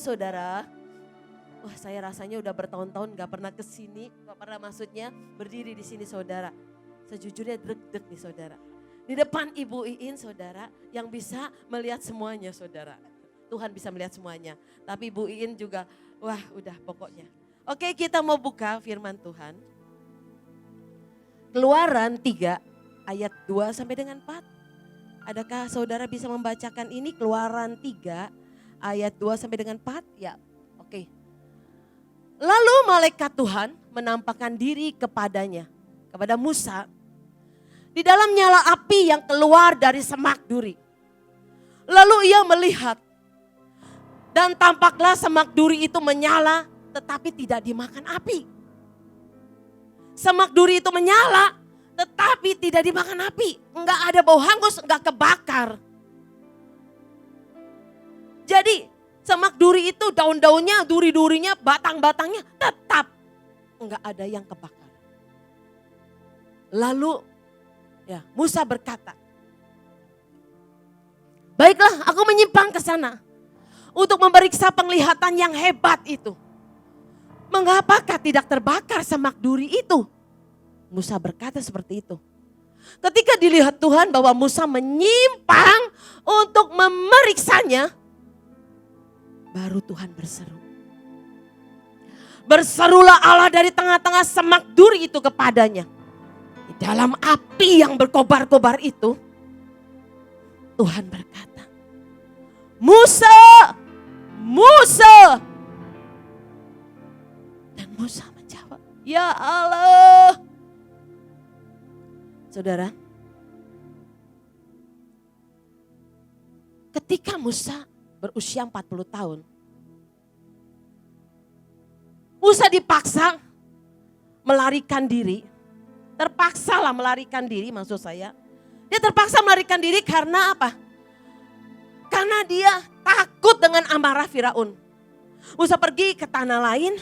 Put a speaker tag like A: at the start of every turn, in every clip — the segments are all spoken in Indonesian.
A: saudara, wah saya rasanya udah bertahun-tahun gak pernah kesini, gak pernah maksudnya berdiri di sini saudara. Sejujurnya deg-deg nih saudara. Di depan Ibu Iin saudara yang bisa melihat semuanya saudara. Tuhan bisa melihat semuanya. Tapi Ibu Iin juga, wah udah pokoknya. Oke, kita mau buka firman Tuhan. Keluaran 3 ayat 2 sampai dengan 4. Adakah saudara bisa membacakan ini? Keluaran 3 ayat 2 sampai dengan 4. Ya, oke. Lalu malaikat Tuhan menampakkan diri kepadanya, kepada Musa. Di dalam nyala api yang keluar dari semak duri. Lalu ia melihat. Dan tampaklah semak duri itu menyala tetapi tidak dimakan api. Semak duri itu menyala tetapi tidak dimakan api. Enggak ada bau hangus, enggak kebakar. Jadi semak duri itu daun-daunnya, duri-durinya, batang-batangnya tetap enggak ada yang kebakar. Lalu ya Musa berkata, baiklah aku menyimpang ke sana untuk memeriksa penglihatan yang hebat itu. Mengapakah tidak terbakar semak duri itu? Musa berkata seperti itu. Ketika dilihat Tuhan bahwa Musa menyimpang untuk memeriksanya, baru Tuhan berseru. Berserulah Allah dari tengah-tengah semak duri itu kepadanya. Di dalam api yang berkobar-kobar itu, Tuhan berkata, Musa, Musa. Dan Musa menjawab, ya Allah. Saudara, ketika Musa berusia 40 tahun, Musa dipaksa melarikan diri. Terpaksalah melarikan diri maksud saya. Dia terpaksa melarikan diri karena apa? Karena dia takut dengan amarah Firaun. Musa pergi ke tanah lain,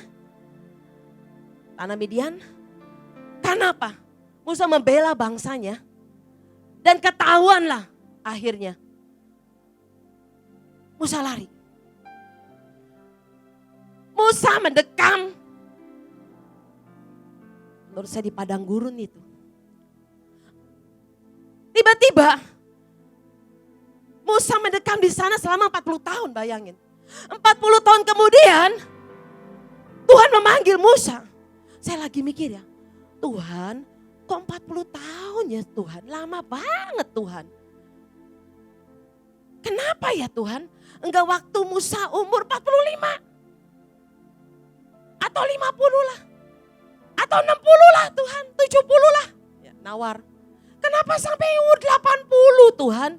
A: tanah Midian. Karena apa? Musa membela bangsanya dan ketahuanlah akhirnya. Musa lari. Musa mendekam. Menurut saya di padang gurun itu. Tiba-tiba Musa mendekam di sana selama 40 tahun, bayangin. 40 tahun kemudian Tuhan memanggil Musa. Saya lagi mikir ya, Tuhan kok 40 tahun ya Tuhan, lama banget Tuhan. Kenapa ya Tuhan? Enggak waktu Musa umur 45 atau 50 lah. Atau 60 lah Tuhan, 70 lah. Ya, nawar. Kenapa sampai umur 80 Tuhan?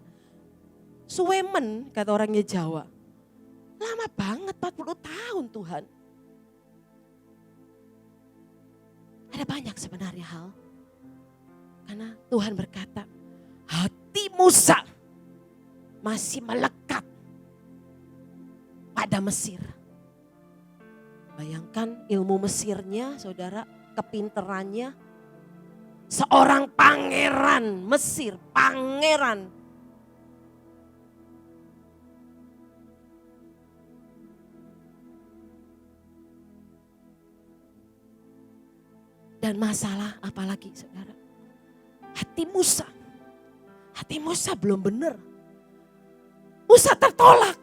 A: Suwemen kata orangnya Jawa. Lama banget 40 tahun Tuhan. Ada banyak sebenarnya hal. Karena Tuhan berkata, hati Musa masih melekat pada Mesir. Bayangkan ilmu Mesirnya saudara, kepinterannya. Seorang pangeran Mesir, pangeran. Dan masalah apalagi saudara? Hati Musa belum benar. Musa tertolak.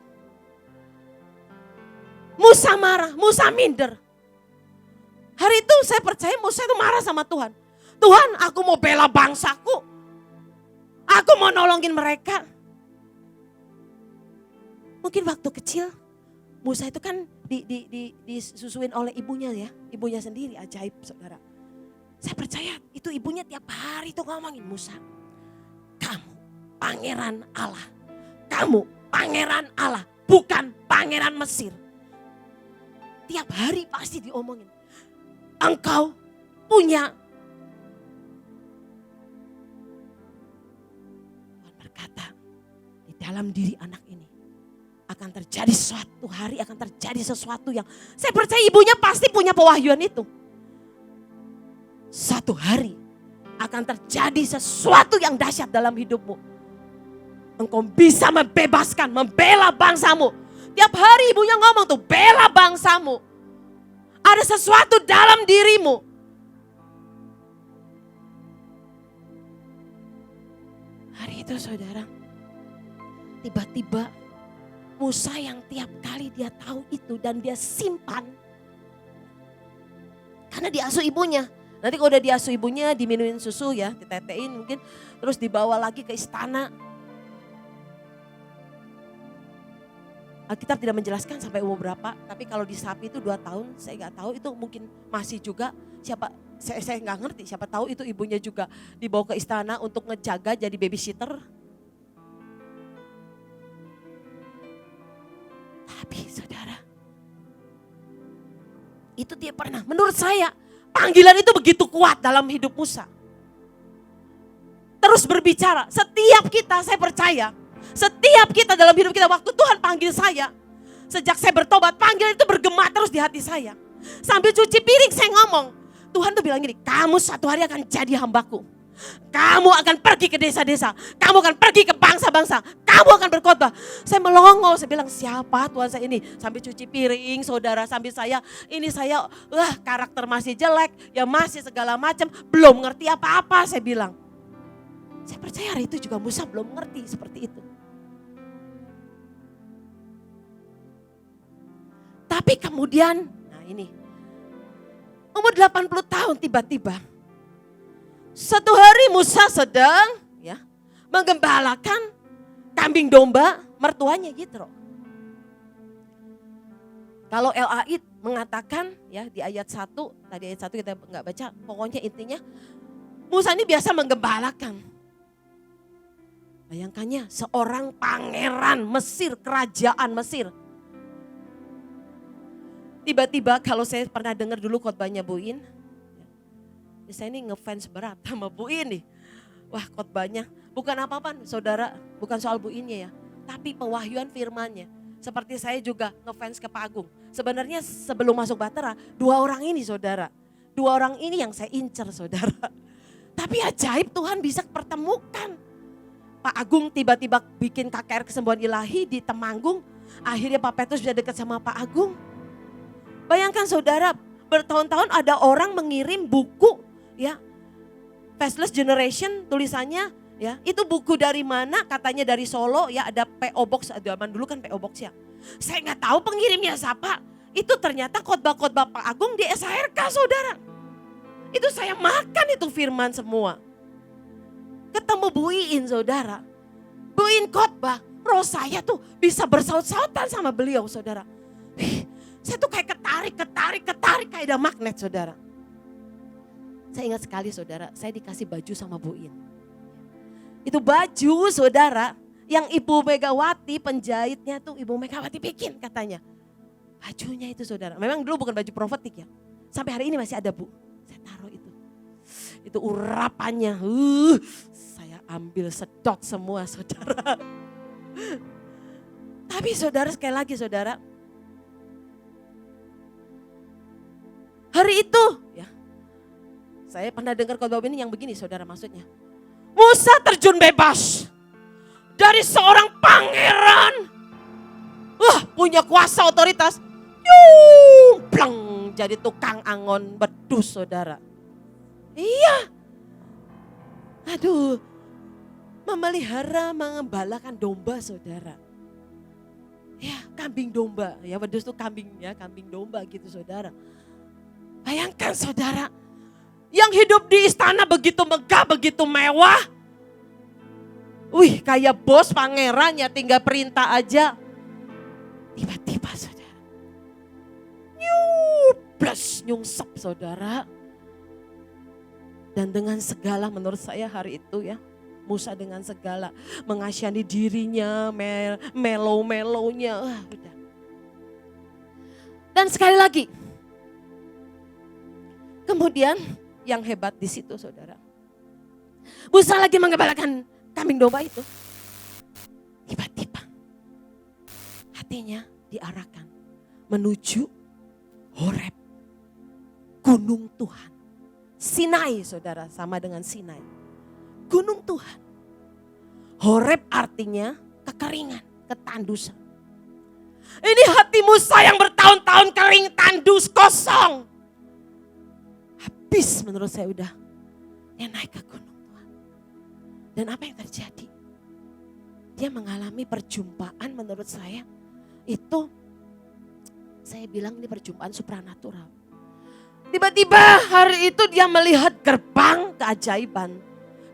A: Musa marah, Musa minder. Hari itu saya percaya Musa itu marah sama Tuhan. Tuhan, aku mau bela bangsaku. Aku mau nolongin mereka. Mungkin waktu kecil Musa itu kan disusuin oleh ibunya ya. Ibunya sendiri, ajaib saudara. Saya percaya itu ibunya tiap hari itu ngomongin Musa. Kamu pangeran Allah. Kamu pangeran Allah, bukan pangeran Mesir. Tiap hari pasti diomongin. Engkau punya. Tuhan berkata, di dalam diri anak ini akan terjadi suatu hari, akan terjadi sesuatu yang saya percaya ibunya pasti punya pewahyuan itu. Satu hari akan terjadi sesuatu yang dahsyat dalam hidupmu. Engkau bisa membebaskan, membela bangsamu. Tiap hari ibunya ngomong tuh, bela bangsamu. Ada sesuatu dalam dirimu. Hari itu saudara, tiba-tiba Musa yang tiap kali dia tahu itu dan dia simpan. Karena diasuh ibunya. Nanti kalau udah diasuh ibunya, diminumin susu ya, ditetein mungkin. Terus dibawa lagi ke istana. Alkitab tidak menjelaskan sampai umur berapa, tapi kalau di sapi itu 2 tahun, saya nggak tahu itu mungkin masih juga siapa, saya nggak ngerti, siapa tahu itu ibunya juga dibawa ke istana untuk ngejaga jadi babysitter. Tapi saudara, itu dia pernah, menurut saya panggilan itu begitu kuat dalam hidup Musa. Terus berbicara, setiap kita saya percaya, setiap kita dalam hidup kita waktu Tuhan panggil saya. Sejak saya bertobat, panggilan itu bergema terus di hati saya. Sambil cuci piring saya ngomong, Tuhan tuh bilang gini, kamu satu hari akan jadi hambaku. Kamu akan pergi ke desa-desa, kamu akan pergi ke bangsa-bangsa, kamu akan berkhotbah. Saya melongo, saya bilang siapa Tuhan saya ini. Sambil cuci piring saudara, sambil saya karakter masih jelek, ya masih segala macam, belum ngerti apa-apa saya bilang. Saya percaya hari itu juga Musa belum ngerti seperti itu. Tapi kemudian, nah ini, umur 80 tahun tiba-tiba, satu hari Musa sedang ya menggembalakan kambing domba mertuanya Yitro. Kalau LAI mengatakan ya di ayat 1, tadi ayat 1 kita nggak baca, pokoknya intinya Musa ini biasa menggembalakan. Bayangkannya seorang pangeran Mesir, kerajaan Mesir. Tiba-tiba kalau saya pernah dengar dulu khotbahnya Bu In, saya ini ngefans berat sama Bu In nih. Wah khotbahnya bukan apa-apa saudara, bukan soal Bu Innya ya. Tapi pewahyuan firmannya. Seperti saya juga ngefans ke Pak Agung. Sebenarnya sebelum masuk Bahtera, 2 orang ini saudara. 2 orang ini yang saya incer saudara. Tapi ajaib Tuhan bisa pertemukan. Pak Agung tiba-tiba bikin KKR Kesembuhan Ilahi di Temanggung. Akhirnya Pak Petrus bisa dekat sama Pak Agung. Bayangkan saudara, bertahun-tahun ada orang mengirim buku ya. Faceless Generation tulisannya ya. Itu buku dari mana? Katanya dari Solo ya, ada PO Box, zaman dulu kan PO Box ya. Saya nggak tahu pengirimnya siapa. Itu ternyata khotbah-khotbah Pak Agung di SHRK saudara. Itu saya makan itu firman semua. Ketemu Bu Iin saudara. Bu Iin khotbah, roh saya tuh bisa bersaut-sautan sama beliau saudara. Saya tuh kayak ketarik kayak ada magnet saudara. Saya ingat sekali saudara, saya dikasih baju sama Bu In. Itu baju saudara yang Ibu Megawati penjahitnya tuh Ibu Megawati bikin katanya. Bajunya itu saudara, memang dulu bukan baju profetik ya. Sampai hari ini masih ada Bu, saya taruh itu. Itu urapannya, saya ambil sedot semua saudara. Tapi saudara sekali lagi saudara, hari itu ya, saya pernah dengar khotbah ini yang begini saudara maksudnya. Musa terjun bebas dari seorang pangeran. Punya kuasa otoritas. Pleng, jadi tukang angon bedus saudara. Iya. Aduh, memelihara, mengembalakan domba saudara. Ya kambing domba, ya bedus tuh kambing ya, kambing domba gitu saudara. Bayangkan saudara, yang hidup di istana begitu megah, begitu mewah. Wih kayak bos pangerannya tinggal perintah aja. Tiba-tiba saudara, nyungsep saudara. Dan dengan segala menurut saya hari itu ya, Musa dengan segala mengasihani dirinya, melo-melonya. Udah. Dan sekali lagi, kemudian yang hebat di situ saudara. Musa lagi menggembalakan kambing domba itu. Tiba-tiba hatinya diarahkan menuju Horeb, gunung Tuhan. Sinai saudara, sama dengan Sinai. Gunung Tuhan. Horeb artinya kekeringan, ketandusan. Ini hati Musa yang bertahun-tahun kering, tandus, kosong. Habis menurut saya udah. Dia naik ke gunung Tuhan. Dan apa yang terjadi? Dia mengalami perjumpaan menurut saya. Itu saya bilang ini perjumpaan supranatural. Tiba-tiba hari itu dia melihat gerbang keajaiban.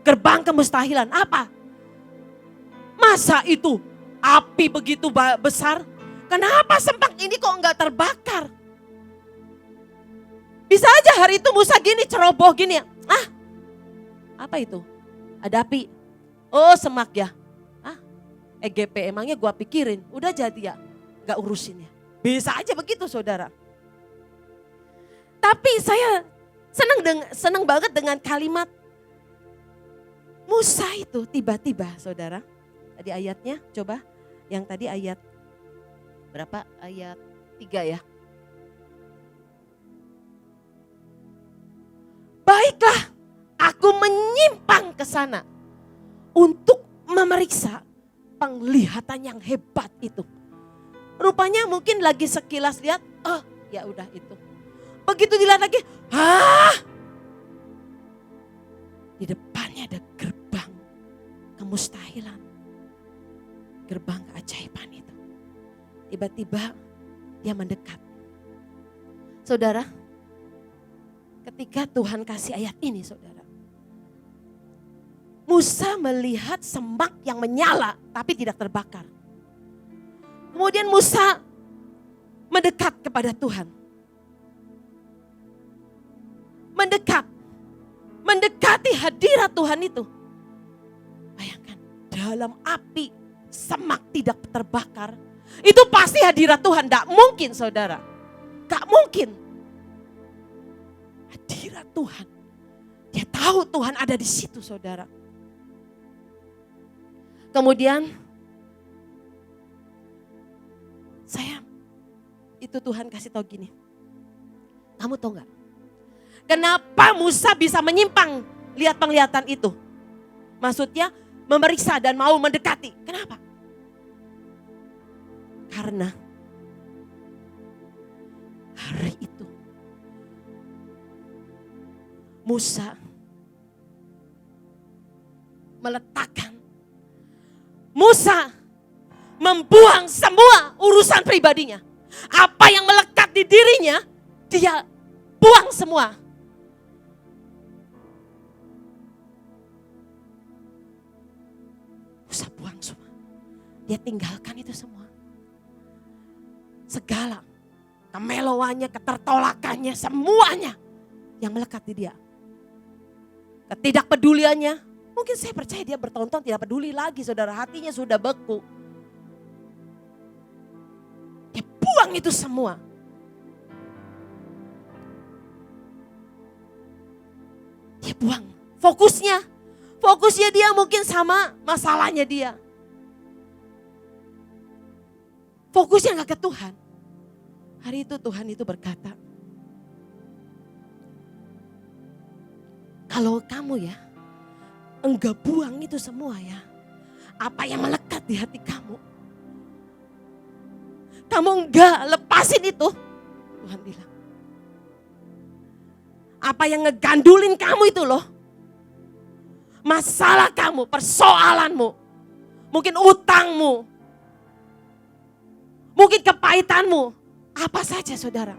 A: Gerbang kemustahilan. Apa? Masa itu api begitu besar? Kenapa sempak ini kok enggak terbakar? Bisa aja hari itu Musa gini ceroboh gini ya. Apa itu? Ada api. Oh semak ya. EGP emangnya gua pikirin. Udah jadi ya. Gak urusin ya. Bisa aja begitu saudara. Tapi saya senang banget dengan kalimat Musa itu tiba-tiba saudara. Tadi ayatnya coba. Yang tadi ayat berapa? Ayat 3 ya. Baiklah, aku menyimpang ke sana untuk memeriksa penglihatan yang hebat itu. Rupanya mungkin lagi sekilas lihat, ya udah itu. Begitu dilihat lagi, di depannya ada gerbang kemustahilan. Gerbang keajaiban itu. Tiba-tiba dia mendekat. Saudara, ketika Tuhan kasih ayat ini saudara. Musa melihat semak yang menyala tapi tidak terbakar. Kemudian Musa mendekat kepada Tuhan. Mendekati hadirat Tuhan itu. Bayangkan dalam api semak tidak terbakar. Itu pasti hadirat Tuhan, tidak mungkin saudara. Gak mungkin. Hadirat Tuhan. Dia tahu Tuhan ada di situ saudara. Kemudian itu Tuhan kasih tahu gini. Kamu tahu gak? Kenapa Musa bisa menyimpang lihat penglihatan itu? Maksudnya memeriksa dan mau mendekati. Kenapa? Karena hari itu Musa meletakkan, Musa membuang semua urusan pribadinya. Apa yang melekat di dirinya, dia buang semua. Musa buang semua. Dia tinggalkan itu semua. Segala kemelowannya, ketertolakannya, semuanya yang melekat di dia. Ketidakpeduliannya, mungkin saya percaya dia bertahun-tahun tidak peduli lagi saudara, hatinya sudah beku. Dia buang itu semua. Dia buang fokusnya dia mungkin sama masalahnya dia. Fokusnya gak ke Tuhan. Hari itu Tuhan itu berkata, kalau kamu ya, enggak buang itu semua ya. Apa yang melekat di hati kamu. Kamu enggak lepasin itu. Tuhan bilang. Apa yang ngegandulin kamu itu loh. Masalah kamu, persoalanmu. Mungkin utangmu. Mungkin kepahitanmu. Apa saja saudara.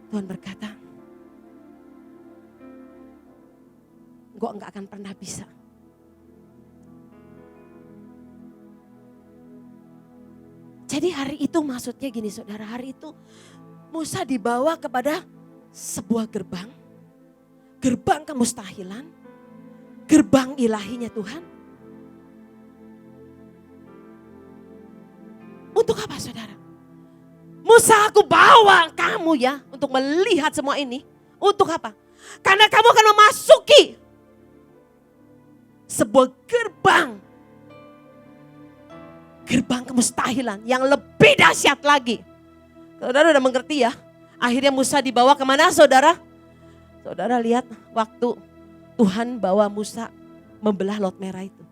A: Tuhan berkata, engkau enggak akan pernah bisa. Jadi hari itu maksudnya gini saudara, hari itu Musa dibawa kepada sebuah gerbang. Gerbang kemustahilan. Gerbang ilahinya Tuhan. Untuk apa saudara? Musa, aku bawa kamu ya untuk melihat semua ini. Untuk apa? Karena kamu akan memasuki sebuah gerbang. Gerbang kemustahilan yang lebih dahsyat lagi. Saudara udah mengerti ya? Akhirnya Musa dibawa kemana saudara? Saudara lihat waktu Tuhan bawa Musa membelah Laut Merah itu.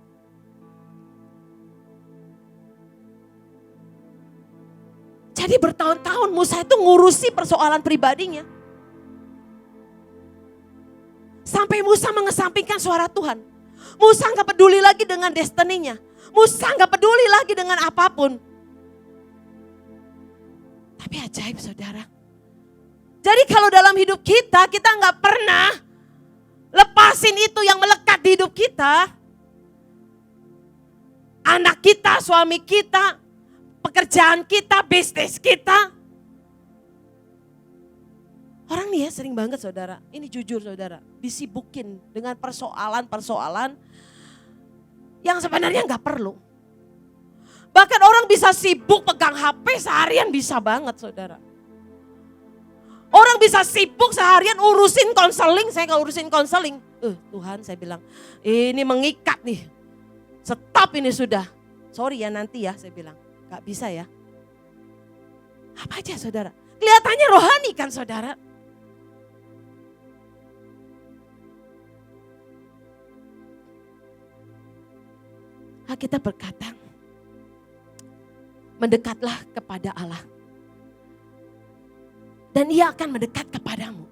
A: Jadi bertahun-tahun Musa itu ngurusi persoalan pribadinya. Sampai Musa mengesampingkan suara Tuhan. Musa gak peduli lagi dengan destininya. Musa gak peduli lagi dengan apapun. Tapi ajaib saudara. Jadi kalau dalam hidup kita gak pernah lepasin itu yang melekat di hidup kita. Anak kita, suami kita, pekerjaan kita, bisnis kita. Orang nih ya sering banget saudara, ini jujur saudara, disibukin dengan persoalan-persoalan yang sebenarnya gak perlu. Bahkan orang bisa sibuk pegang HP seharian bisa banget saudara. Orang bisa sibuk seharian urusin konseling, saya gak urusin konseling. Tuhan saya bilang, ini mengikat nih, stop ini sudah. Sorry ya nanti ya saya bilang, gak bisa ya. Apa aja saudara, kelihatannya rohani kan saudara. Kita berkata, mendekatlah kepada Allah. Dan ia akan mendekat kepadamu.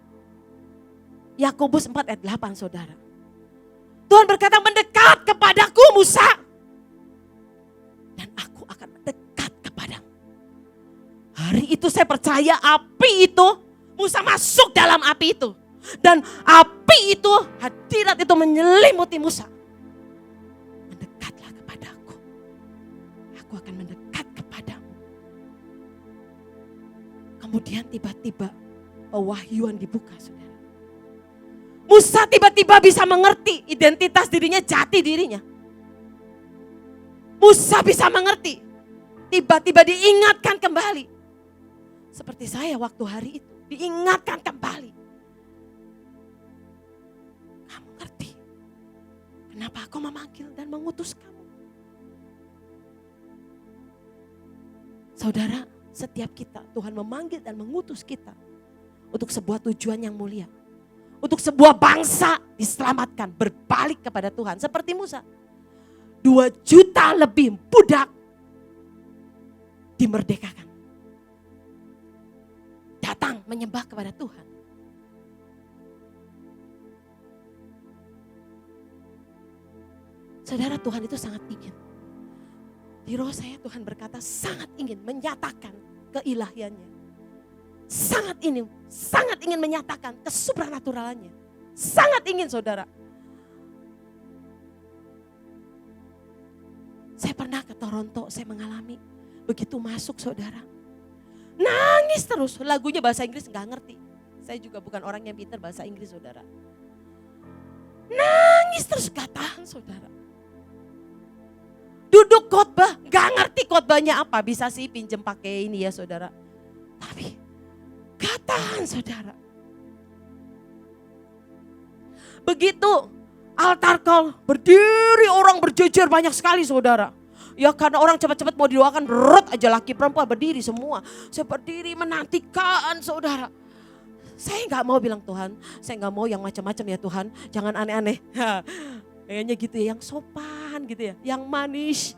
A: Yakobus 4 ayat 8 saudara. Tuhan berkata mendekat kepadaku Musa. Dan aku akan mendekat kepadamu. Hari itu saya percaya api itu, Musa masuk dalam api itu. Dan api itu, hadirat itu menyelimuti Musa. Mendekatlah kepadaku. Aku akan mendekat kepadamu. Kemudian tiba-tiba pewahyuan dibuka saudara. Musa tiba-tiba bisa mengerti identitas dirinya, jati dirinya. Musa bisa mengerti. Tiba-tiba diingatkan kembali. Seperti saya waktu hari itu. Diingatkan kembali. Kamu ngerti. Kenapa aku memanggil dan mengutus kamu. Saudara, setiap kita Tuhan memanggil dan mengutus kita. Untuk sebuah tujuan yang mulia. Untuk sebuah bangsa diselamatkan, berbalik kepada Tuhan. Seperti Musa. 2 juta lebih budak dimerdekakan. Datang menyembah kepada Tuhan. Saudara, Tuhan itu sangat ingin. Di roh saya Tuhan berkata sangat ingin menyatakan keilahiannya. Sangat ingin menyatakan kesupranaturalannya. Sangat ingin saudara. Saya pernah ke Toronto, saya mengalami. Begitu masuk saudara. Nangis terus, lagunya bahasa Inggris gak ngerti. Saya juga bukan orang yang pintar bahasa Inggris saudara. Nangis terus gak tahan saudara. Duduk khotbah, gak ngerti khotbahnya apa. Bisa sih pinjem pakai ini ya saudara. Tapi gak tahan saudara. Begitu altar call berdiri orang berjejer banyak sekali saudara. Ya karena orang cepat-cepat mau didoakan berut aja laki perempuan berdiri semua. Saya berdiri menantikan saudara. Saya gak mau bilang Tuhan, saya gak mau yang macam-macam ya Tuhan. Jangan aneh-aneh. Kayaknya gitu ya, yang sopan gitu ya, yang manis.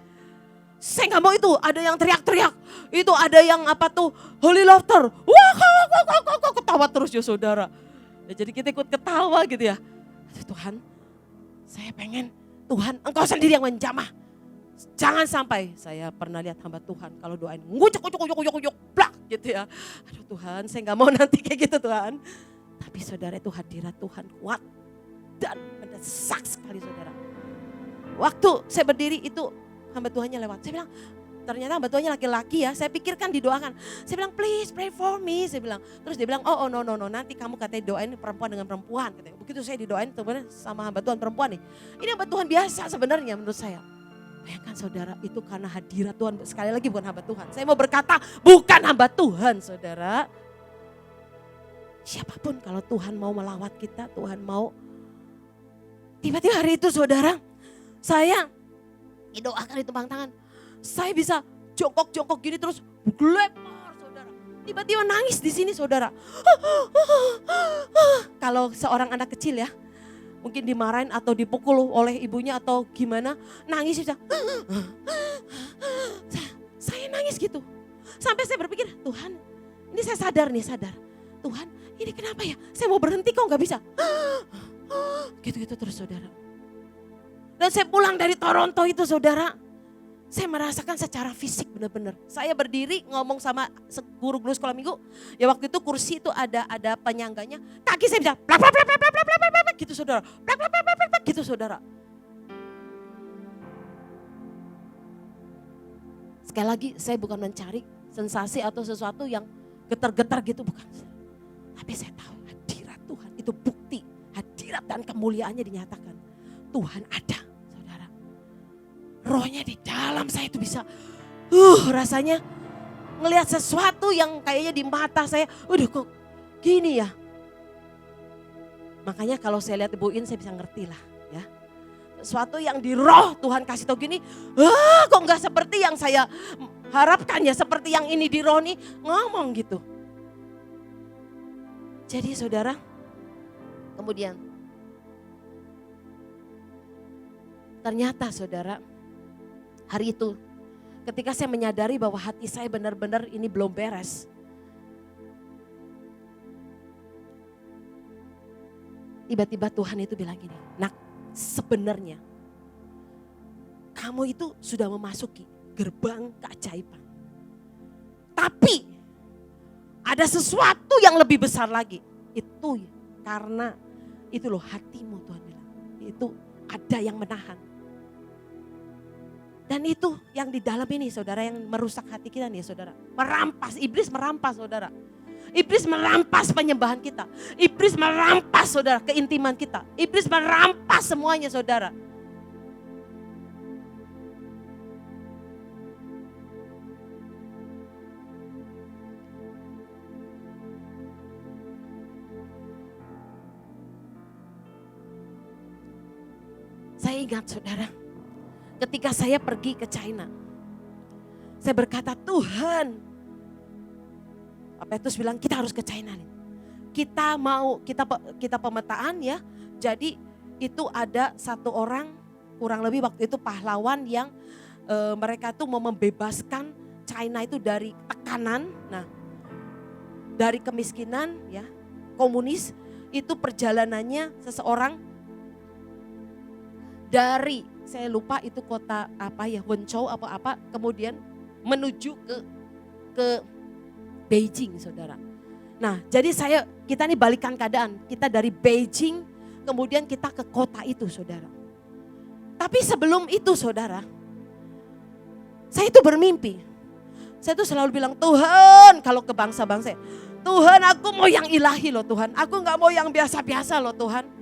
A: Saya gak mau itu, ada yang teriak-teriak. Itu ada yang apa tuh, holy laughter. Wah, ketawa terus ya saudara. Ya, jadi kita ikut ketawa gitu ya. Tuhan, saya pengen Tuhan engkau sendiri yang menjamah. Jangan sampai, saya pernah lihat hamba Tuhan kalau doain ngucuk, blak gitu ya. Aduh Tuhan, saya gak mau nanti kayak gitu Tuhan. Tapi saudara itu hadirat Tuhan kuat dan mendesak sekali saudara. Waktu saya berdiri itu hamba Tuhannya lewat. Saya bilang, ternyata hamba Tuhannya laki-laki ya. Saya pikirkan didoakan. Saya bilang, please pray for me. Saya bilang, terus dia bilang, oh no. Nanti kamu katanya doain perempuan dengan perempuan. Katanya. Begitu saya didoain sama hamba Tuhan perempuan nih. Ini hamba Tuhan biasa sebenarnya menurut saya. Bayangkan saudara, itu karena hadirat Tuhan. Sekali lagi bukan hamba Tuhan. Saya mau berkata, bukan hamba Tuhan saudara. Siapapun kalau Tuhan mau melawat kita, Tuhan mau. Tiba-tiba hari itu saudara, saya didoakan di tembang tangan. Saya bisa jongkok-jongkok gini terus glepar saudara. Tiba-tiba nangis di sini saudara. Kalau seorang anak kecil ya, mungkin dimarahin atau dipukul oleh ibunya atau gimana, nangis bisa. Saya nangis gitu. Sampai saya berpikir, Tuhan, ini saya sadar. Tuhan, ini kenapa ya? Saya mau berhenti kok gak bisa. Gitu-gitu terus saudara. Dan saya pulang dari Toronto itu saudara. Saya merasakan secara fisik benar-benar. Saya berdiri ngomong sama guru-guru sekolah minggu. Ya waktu itu kursi itu ada penyangganya. Kaki saya bisa plak plak plak plak plak plak plak plak gitu saudara. Plak plak plak plak plak gitu saudara. Sekali lagi saya bukan mencari sensasi atau sesuatu yang getar-getar gitu, bukan. Tapi saya tahu hadirat Tuhan itu bukti. Hadirat dan kemuliaannya dinyatakan. Tuhan ada saudara. Rohnya di dalam saya itu bisa rasanya ngelihat sesuatu yang kayaknya di mata saya. Udah kok gini ya. Makanya kalau saya lihat Ibu In saya bisa ngerti lah ya. Sesuatu yang di roh Tuhan kasih tahu gini. Kok gak seperti yang saya harapkan ya. Seperti yang ini di roh nih ngomong gitu. Jadi saudara, kemudian ternyata saudara, hari itu ketika saya menyadari bahwa hati saya benar-benar ini belum beres. Tiba-tiba Tuhan itu bilang gini, nak sebenarnya kamu itu sudah memasuki gerbang keajaiban. Tapi ada sesuatu yang lebih besar lagi. Itu karena itu loh hatimu Tuhan bilang. Itu ada yang menahan. Dan itu yang di dalam ini saudara yang merusak hati kita nih saudara. Merampas, iblis merampas saudara. Iblis merampas penyembahan kita. Iblis merampas saudara keintiman kita. Iblis merampas semuanya saudara. Saya ingat saudara, ketika saya pergi ke China, saya berkata Tuhan, Pak Petrus bilang kita harus ke China nih. Kita pemetaan ya, jadi itu ada satu orang kurang lebih waktu itu pahlawan yang mereka tuh mau membebaskan China itu dari tekanan, nah dari kemiskinan ya, komunis itu perjalanannya seseorang dari saya lupa itu kota apa ya, Wenzhou apa kemudian menuju ke Beijing saudara. Nah jadi kita nih balikan keadaan, kita dari Beijing kemudian kita ke kota itu saudara. Tapi sebelum itu saudara, saya itu bermimpi. Saya tuh selalu bilang Tuhan kalau ke bangsa-bangsa, Tuhan aku mau yang ilahi loh Tuhan, aku gak mau yang biasa-biasa loh Tuhan.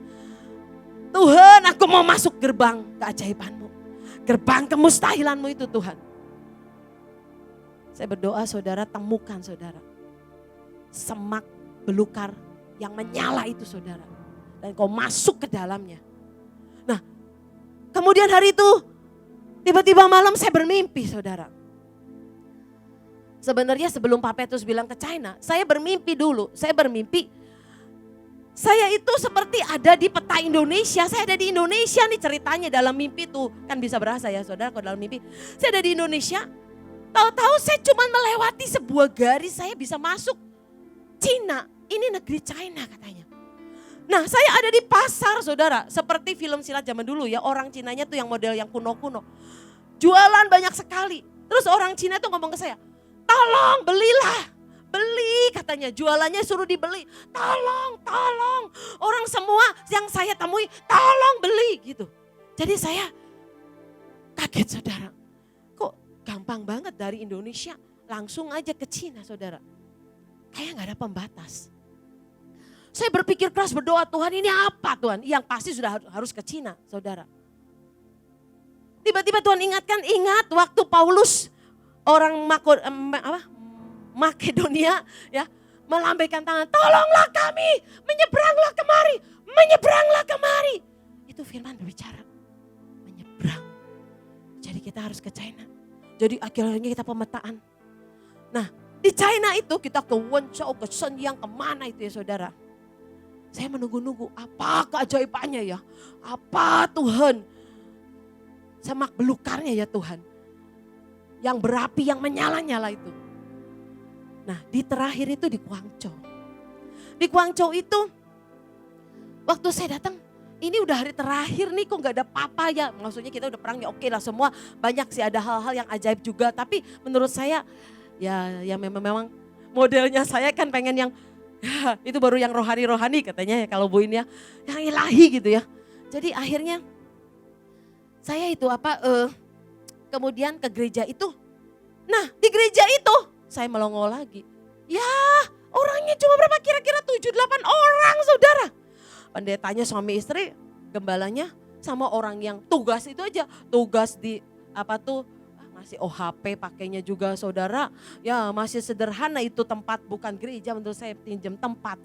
A: Tuhan aku mau masuk gerbang keajaibanmu. Gerbang kemustahilanmu itu Tuhan. Saya berdoa saudara temukan saudara. Semak belukar yang menyala itu saudara. Dan kau masuk ke dalamnya. Nah kemudian hari itu tiba-tiba malam saya bermimpi saudara. Sebenarnya sebelum Pak Petrus bilang ke China, saya bermimpi dulu. Saya itu seperti ada di peta Indonesia, saya ada di Indonesia nih ceritanya dalam mimpi tuh. Kan bisa berasa ya saudara kalau dalam mimpi. Saya ada di Indonesia, tahu-tahu saya cuma melewati sebuah garis saya bisa masuk Cina. Ini negeri China katanya. Nah saya ada di pasar saudara, seperti film silat zaman dulu ya. Orang Cinanya tuh yang model yang kuno-kuno. Jualan banyak sekali. Terus orang Cina tuh ngomong ke saya, tolong belilah. Beli katanya, jualannya suruh dibeli. Tolong. Orang semua yang saya temui, tolong beli gitu. Jadi saya kaget saudara. Kok gampang banget dari Indonesia langsung aja ke Cina saudara. Kayak gak ada pembatas. Saya berpikir keras berdoa, Tuhan ini apa Tuhan? Yang pasti sudah harus ke Cina saudara. Tiba-tiba Tuhan ingat waktu Paulus orang Makedonia ya melambaikan tangan, tolonglah kami, menyeberanglah kemari. Itu firman berbicara, menyeberang. Jadi kita harus ke China. Jadi akhirnya kita pemetaan. Nah di China itu kita ke Wenzhou, ke Shenyang, kemana itu ya saudara. Saya menunggu-nunggu apa keajaibannya ya. Apa Tuhan. Semak belukarnya ya Tuhan. Yang berapi, yang menyala-nyala itu. Nah di terakhir itu di Guangzhou. Di Guangzhou itu waktu saya datang, ini udah hari terakhir nih kok gak ada apa-apa ya. Maksudnya kita udah perang ya oke lah semua. Banyak sih ada hal-hal yang ajaib juga. Tapi menurut saya ya memang modelnya saya kan pengen yang ya, itu baru yang rohani-rohani katanya ya kalau Bu In ya. Yang ilahi gitu ya. Jadi akhirnya saya itu kemudian ke gereja itu. Nah di gereja itu saya melongo lagi. Ya orangnya cuma berapa kira-kira 7-8 orang saudara. Pendetanya suami istri, gembalanya sama orang yang tugas itu aja. Tugas di masih OHP pakainya juga saudara. Ya masih sederhana itu tempat bukan gereja menurut saya pinjam tempat.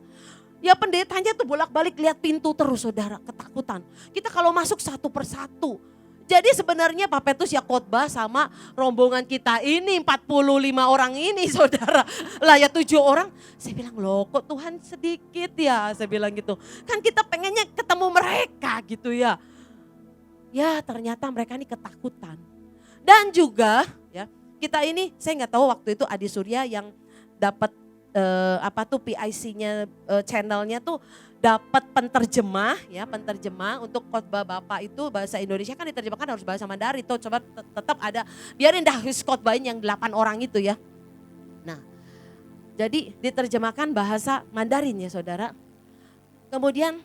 A: Ya pendetanya tuh bolak-balik lihat pintu terus saudara, ketakutan. Kita kalau masuk satu persatu. Jadi sebenarnya Pak Petrus ya khotbah sama rombongan kita ini 45 orang ini saudara. Lah ya 7 orang, saya bilang loh kok Tuhan sedikit ya, saya bilang gitu. Kan kita pengennya ketemu mereka gitu ya. Ya ternyata mereka ini ketakutan. Dan juga ya kita ini, saya nggak tahu waktu itu Adi Surya yang dapat PIC-nya channelnya tuh dapat penterjemah untuk khotbah Bapak itu bahasa Indonesia kan diterjemahkan harus bahasa Mandarin tuh coba tetap ada biarin dah khotbahin yang 8 orang itu ya. Nah jadi diterjemahkan bahasa Mandarin ya saudara. Kemudian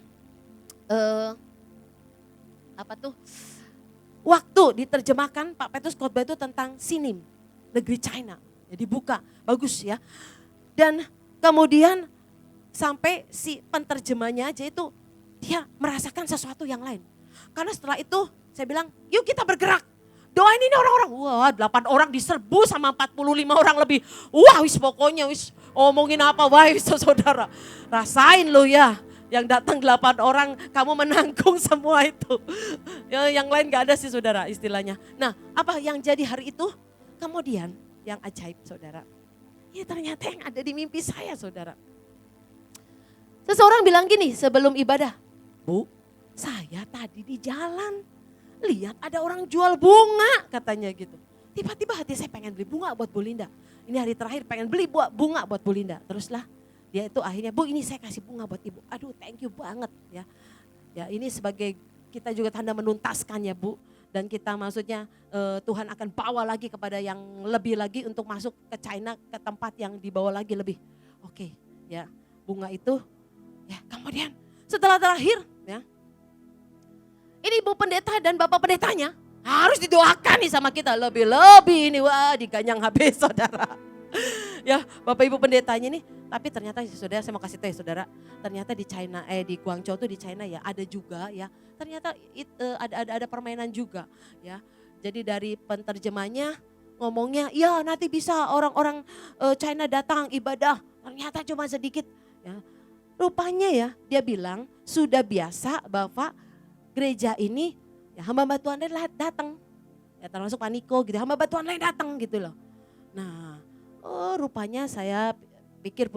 A: waktu diterjemahkan Pak Petrus khotbah itu tentang Sinim, negeri China. Jadi buka, bagus ya. Dan kemudian sampai si penterjemahnya aja itu dia merasakan sesuatu yang lain. Karena setelah itu saya bilang yuk kita bergerak. Doain ini orang-orang. Wah 8 orang diserbu sama 45 orang lebih. Wah pokoknya omongin apa saudara. Rasain lo ya. Yang datang 8 orang kamu menanggung semua itu. Yang lain gak ada sih saudara istilahnya. Nah apa yang jadi hari itu? Kemudian yang ajaib saudara. Ya ternyata yang ada di mimpi saya saudara. Seseorang bilang gini sebelum ibadah. Bu saya tadi di jalan lihat ada orang jual bunga katanya gitu. Tiba-tiba hati saya pengen beli bunga buat Bu Linda. Ini hari terakhir pengen beli bunga buat Bu Linda. Teruslah dia itu akhirnya Bu ini saya kasih bunga buat ibu. Aduh thank you banget ya. Ya ini sebagai kita juga tanda menuntaskan ya Bu. Dan kita maksudnya Tuhan akan bawa lagi kepada yang lebih lagi untuk masuk ke China ke tempat yang dibawa lagi lebih. Oke ya bunga itu ya kemudian setelah terakhir ya. Ini Ibu Pendeta dan Bapak Pendetanya harus didoakan nih sama kita lebih-lebih ini wah diganyang habis saudara. Ya Bapak Ibu Pendetanya nih tapi ternyata saudara saya mau kasih tahu ya saudara. Ternyata di China di Guangzhou tuh di China ya ada juga ya. Ternyata ada permainan juga ya. Jadi dari penterjemahnya ngomongnya ya nanti bisa orang-orang China datang ibadah. Ternyata cuma sedikit ya. Rupanya ya dia bilang sudah biasa Bapak gereja ini ya hamba Tuhan lain datang. Ya termasuk Pak Niko gitu hamba Tuhan lain datang gitu loh. Nah rupanya saya pikir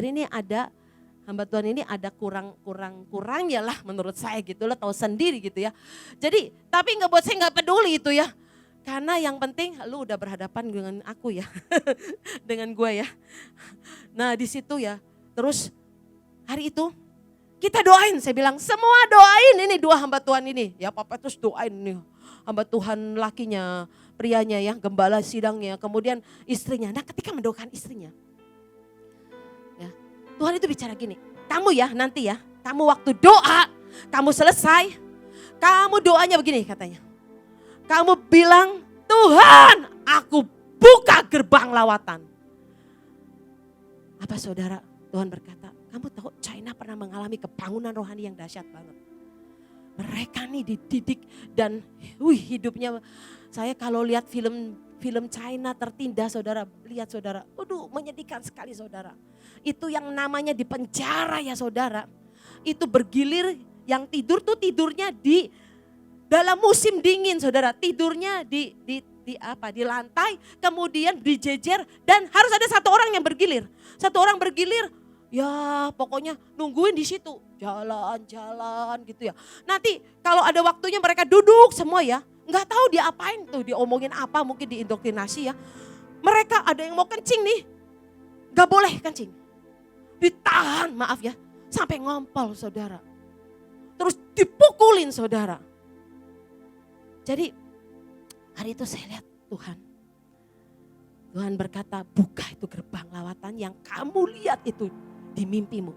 A: ini ada hamba Tuhan ini ada kurang ya lah menurut saya gitu lah tahu sendiri gitu ya. Jadi tapi nggak buat saya nggak peduli itu ya. Karena yang penting lu udah berhadapan dengan aku ya. Dengan gue ya. Nah di situ ya terus hari itu kita doain saya bilang semua doain ini 2 hamba Tuhan ini. Ya Papa terus doain nih hamba Tuhan lakinya prianya ya gembala sidangnya kemudian istrinya. Nah ketika mendoakan istrinya. Tuhan itu bicara gini, kamu ya nanti ya, kamu waktu doa, kamu selesai, kamu doanya begini katanya. Kamu bilang, Tuhan aku buka gerbang lawatan. Apa saudara, Tuhan berkata, kamu tahu China pernah mengalami kebangunan rohani yang dahsyat banget. Mereka nih dididik dan hidupnya, saya kalau lihat film China tertindas saudara, lihat saudara, aduh menyedihkan sekali saudara. Itu yang namanya di penjara ya saudara. Itu bergilir yang tidur tuh tidurnya di dalam musim dingin saudara. Tidurnya di lantai kemudian dijejer dan harus ada 1 orang yang bergilir. 1 orang bergilir ya pokoknya nungguin di situ. Jalan-jalan gitu ya. Nanti kalau ada waktunya mereka duduk semua ya. Nggak tahu dia apain tuh, diomongin apa mungkin diindoktrinasi ya. Mereka ada yang mau kencing nih. Gak boleh kencing. Ditahan, maaf ya, sampai ngompol saudara. Terus dipukulin saudara. Jadi hari itu saya lihat Tuhan berkata, buka itu gerbang lawatan yang kamu lihat itu di mimpimu.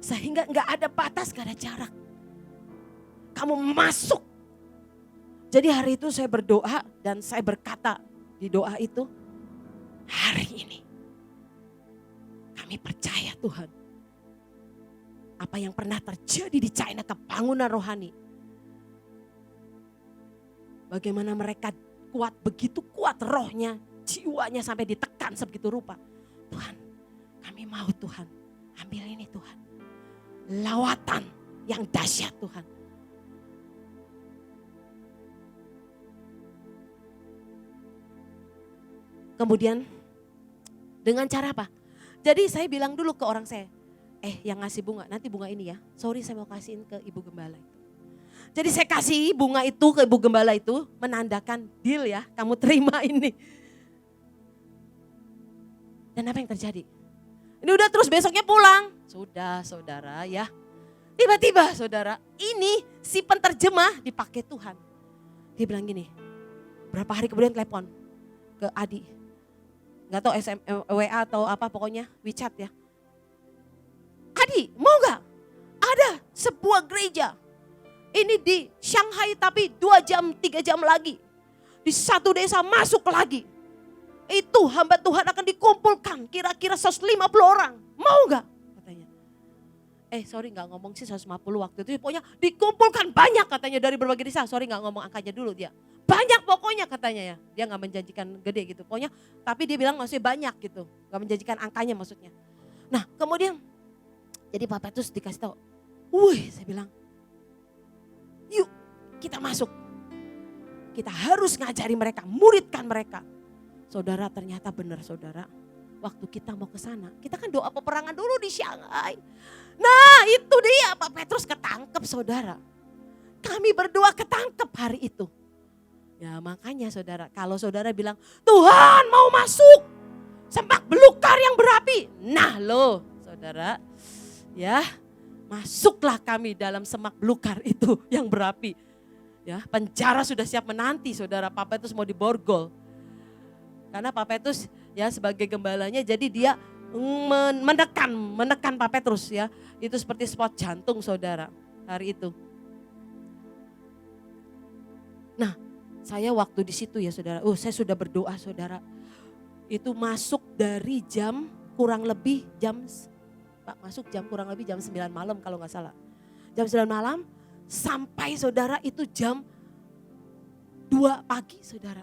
A: Sehingga gak ada batas, gak ada jarak. Kamu masuk. Jadi hari itu saya berdoa dan saya berkata di doa itu, hari ini kami percaya Tuhan. Apa yang pernah terjadi di China, kebangunan rohani. Bagaimana mereka kuat, begitu kuat rohnya, jiwanya sampai ditekan sebegitu rupa. Tuhan, kami mau Tuhan, ambil ini Tuhan. Lawatan yang dahsyat Tuhan. Kemudian dengan cara apa? Jadi saya bilang dulu ke orang saya, yang ngasih bunga, nanti bunga ini ya. Sorry saya mau kasihin ke ibu gembala itu. Jadi saya kasih bunga itu ke ibu gembala itu, menandakan deal ya, kamu terima ini. Dan apa yang terjadi? Ini udah terus besoknya pulang. Sudah saudara ya. Tiba-tiba saudara, ini si penterjemah dipakai Tuhan. Dia bilang gini, berapa hari kemudian telepon ke Adi. Gak tahu WA atau apa pokoknya WeChat ya. Adi mau gak? Ada sebuah gereja. Ini di Shanghai tapi 2 jam 3 jam lagi. Di satu desa masuk lagi. Itu hamba Tuhan akan dikumpulkan kira-kira 150 orang. Mau gak? Katanya. Sorry gak ngomong sih 150 waktu itu. Pokoknya dikumpulkan banyak katanya dari berbagai desa. Sorry gak ngomong angkanya dulu dia. Banyak pokoknya katanya ya. Dia gak menjanjikan gede gitu. Pokoknya tapi dia bilang maksudnya banyak gitu. Gak menjanjikan angkanya maksudnya. Nah kemudian jadi Pak Petrus dikasih tahu. Wih saya bilang. Yuk kita masuk. Kita harus ngajari mereka. Muridkan mereka. Saudara ternyata benar saudara. Waktu kita mau ke sana. Kita kan doa peperangan dulu di Shanghai. Nah itu dia Pak Petrus ketangkep saudara. Kami berdua ketangkep hari itu. Ya makanya saudara, kalau saudara bilang, Tuhan mau masuk semak belukar yang berapi. Nah loh saudara, ya masuklah kami dalam semak belukar itu yang berapi. Ya penjara sudah siap menanti saudara, Pak Petrus mau diborgol. Karena Pak Petrus ya sebagai gembalanya jadi dia menekan Pak Petrus ya. Itu seperti spot jantung saudara hari itu. Nah saya waktu di situ ya saudara, saya sudah berdoa saudara. Itu masuk dari jam kurang lebih jam 9 malam kalau gak salah. Jam 9 malam sampai saudara itu jam 2 pagi saudara.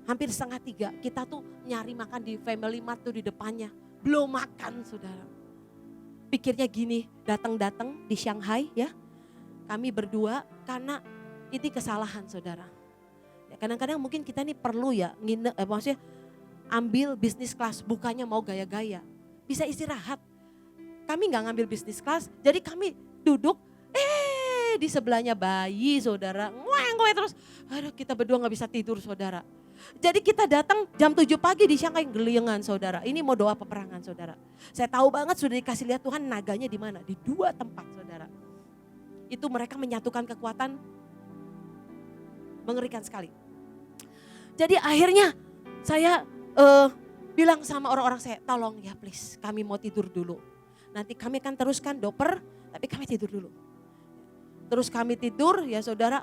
A: Hampir 2:30 kita tuh nyari makan di Family Mart tuh di depannya. Belum makan saudara. Pikirnya gini, datang di Shanghai ya. Kami berdua karena ini kesalahan saudara. Ya, kadang-kadang mungkin kita nih perlu ya maksudnya ambil bisnis kelas, bukannya mau gaya-gaya. Bisa istirahat. Kami gak ngambil bisnis kelas, jadi kami duduk, di sebelahnya bayi saudara. Ngoeng terus, aduh kita berdua gak bisa tidur saudara. Jadi kita datang jam 7 pagi di Shanghai geliengan saudara. Ini mau doa peperangan saudara. Saya tahu banget sudah dikasih lihat Tuhan naganya di mana, di 2 tempat saudara. Itu mereka menyatukan kekuatan mengerikan sekali. Jadi akhirnya saya bilang sama orang-orang saya, tolong ya please kami mau tidur dulu. Nanti kami akan teruskan doper, tapi kami tidur dulu. Terus kami tidur ya saudara.